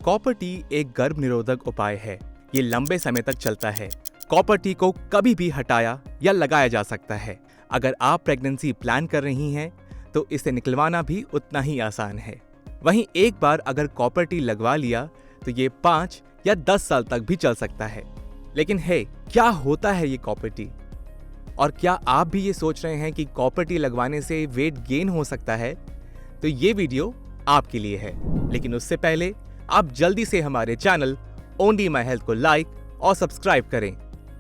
Copper T एक गर्भ निरोधक उपाय है। ये लंबे समय तक चलता है। कॉपर टी को कभी भी हटाया या लगाया जा सकता है। अगर आप प्रेगनेंसी प्लान कर रही हैं तो इसे निकलवाना भी उतना ही आसान है। वहीं एक बार अगर कॉपर टी लगवा लिया तो ये 5 या 10 साल तक भी चल सकता है। लेकिन क्या होता है ये कॉपर टी? और क्या आप भी ये सोच रहे हैं कि कॉपर टी लगवाने से वेट गेन हो सकता है? तो ये वीडियो आपके लिए है। लेकिन उससे पहले आप जल्दी से हमारे चैनल ओनली माई हेल्थ को लाइक और सब्सक्राइब करें।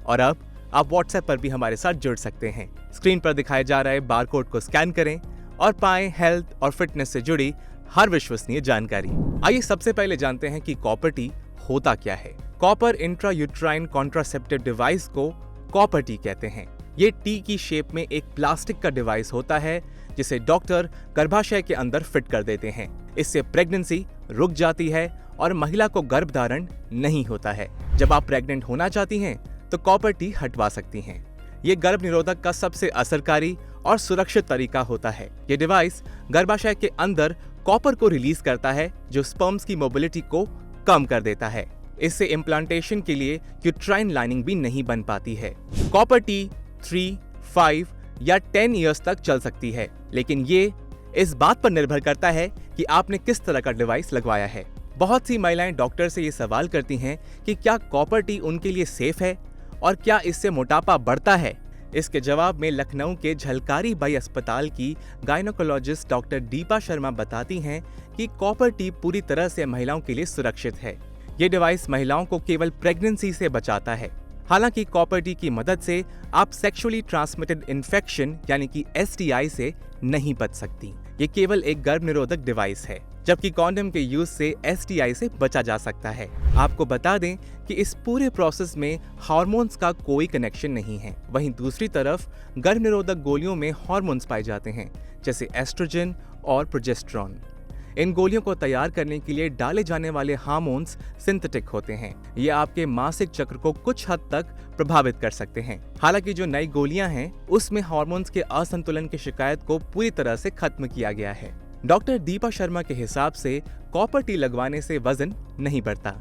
और अब आप व्हाट्सएप पर भी हमारे साथ जुड़ सकते हैं। स्क्रीन पर दिखाए जा रहे बारकोड को स्कैन करें और पाएं हेल्थ और फिटनेस से जुड़ी हर विश्वसनीय जानकारी। आइए सबसे पहले जानते हैं कि कॉपर टी होता क्या है। कॉपर इंट्रायूट्राइन कॉन्ट्रासेप्टिव डिवाइस को कॉपर टी कहते हैं। ये टी की शेप में एक प्लास्टिक का डिवाइस होता है जिसे डॉक्टर गर्भाशय के अंदर फिट कर देते हैं। इससे प्रेगनेंसी रुक जाती है और महिला को गर्भधारण नहीं होता है। जब आप प्रेग्नेंट होना चाहती हैं तो कॉपर टी हटवा सकती हैं। ये गर्भ निरोधक का सबसे असरकारी और सुरक्षित तरीका होता है। ये डिवाइस गर्भाशय के अंदर कॉपर को रिलीज करता है जो स्पर्म्स की मोबिलिटी को कम कर देता है। इससे इम्प्लांटेशन के लिए यूट्राइन लाइनिंग भी नहीं बन पाती है। कॉपर टी 3, 5 या 10 इयर्स तक चल सकती है, लेकिन ये इस बात पर निर्भर करता है कि आपने किस तरह का डिवाइस लगवाया है। बहुत सी महिलाएं डॉक्टर से ये सवाल करती हैं कि क्या कॉपर टी उनके लिए सेफ है और क्या इससे मोटापा बढ़ता है। इसके जवाब में लखनऊ के झलकारी बाई अस्पताल की गायनोकोलॉजिस्ट डॉक्टर दीपा शर्मा बताती हैं कि कॉपर टी पूरी तरह से महिलाओं के लिए सुरक्षित है। ये डिवाइस महिलाओं को केवल प्रेगनेंसी से बचाता है। हालांकि कॉपर टी की मदद से आप सेक्सुअली ट्रांसमिटेड इन्फेक्शन यानी कि STI से नहीं बच सकती। ये केवल एक गर्भ निरोधक डिवाइस है, जबकि कॉन्डम के यूज से STI से बचा जा सकता है। आपको बता दें कि इस पूरे प्रोसेस में हार्मोन्स का कोई कनेक्शन नहीं है। वहीं दूसरी तरफ गर्भ निरोधक गोलियों में हार्मोन्स पाए जाते हैं, जैसे एस्ट्रोजन और प्रोजेस्टेरॉन। इन गोलियों को तैयार करने के लिए डाले जाने वाले हार्मोन्स सिंथेटिक होते हैं। ये आपके मासिक चक्र को कुछ हद तक प्रभावित कर सकते हैं। हालांकि जो नई गोलियां हैं उसमें हार्मोन्स के असंतुलन की शिकायत को पूरी तरह से खत्म किया गया है। डॉक्टर दीपा शर्मा के हिसाब से कॉपर टी लगवाने से वजन नहीं बढ़ता।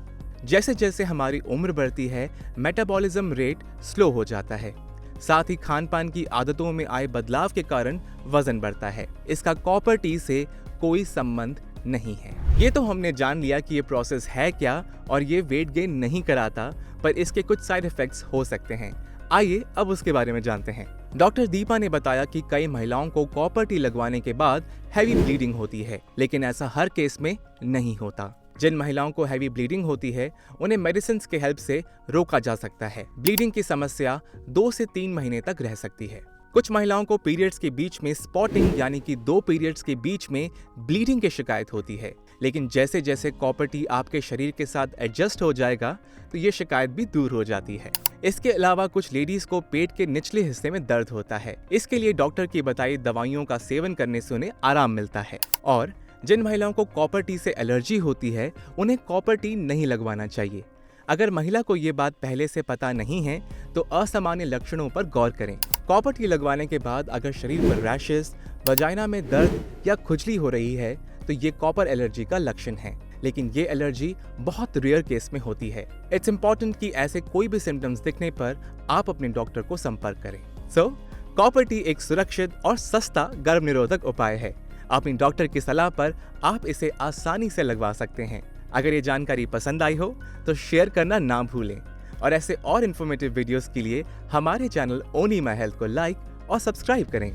जैसे जैसे हमारी उम्र बढ़ती है मेटाबॉलिज्म रेट स्लो हो जाता है। साथ ही खान पान की आदतों में आए बदलाव के कारण वजन बढ़ता है। इसका कॉपर टी से कोई संबंध नहीं है। ये तो हमने जान लिया कि ये प्रोसेस है क्या और ये वेट गेन नहीं कराता, पर इसके कुछ साइड इफेक्ट्स हो सकते हैं। आइए अब उसके बारे में जानते हैं। डॉक्टर दीपा ने बताया कि कई महिलाओं को कॉपर टी लगवाने के बाद हैवी ब्लीडिंग होती है, लेकिन ऐसा हर केस में नहीं होता। जिन महिलाओं को हैवी ब्लीडिंग होती है उन्हें मेडिसिन के हेल्प से रोका जा सकता है। ब्लीडिंग की समस्या 2 से 3 महीने तक रह सकती है। कुछ महिलाओं को पीरियड्स के बीच में स्पॉटिंग यानी कि 2 पीरियड्स के बीच में ब्लीडिंग की शिकायत होती है, लेकिन जैसे जैसे कॉपर टी आपके शरीर के साथ एडजस्ट हो जाएगा तो ये शिकायत भी दूर हो जाती है। इसके अलावा कुछ लेडीज को पेट के निचले हिस्से में दर्द होता है। इसके लिए डॉक्टर की बताई दवाइयों का सेवन करने से उन्हें आराम मिलता है। और जिन महिलाओं को कॉपर टी से एलर्जी होती है उन्हें कॉपर टी नहीं लगवाना चाहिए। अगर महिला को ये बात पहले से पता नहीं है तो असामान्य लक्षणों पर गौर करें। कॉपर टी लगवाने के बाद अगर शरीर पर रैशेस, वजाइना में दर्द या खुजली हो रही है तो ये कॉपर एलर्जी का लक्षण है, लेकिन ये एलर्जी बहुत रेयर केस में होती है। इट्स इम्पोर्टेंट कि ऐसे कोई भी सिम्टम्स दिखने पर आप अपने डॉक्टर को संपर्क करें। कॉपर टी एक सुरक्षित और सस्ता गर्भ निरोधक उपाय है। अपनी डॉक्टर की सलाह पर आप इसे आसानी से लगवा सकते हैं। अगर ये जानकारी पसंद आई हो तो शेयर करना ना भूलें और ऐसे और इन्फॉर्मेटिव वीडियोस के लिए हमारे चैनल ओनली माई हेल्थ को लाइक और सब्सक्राइब करें।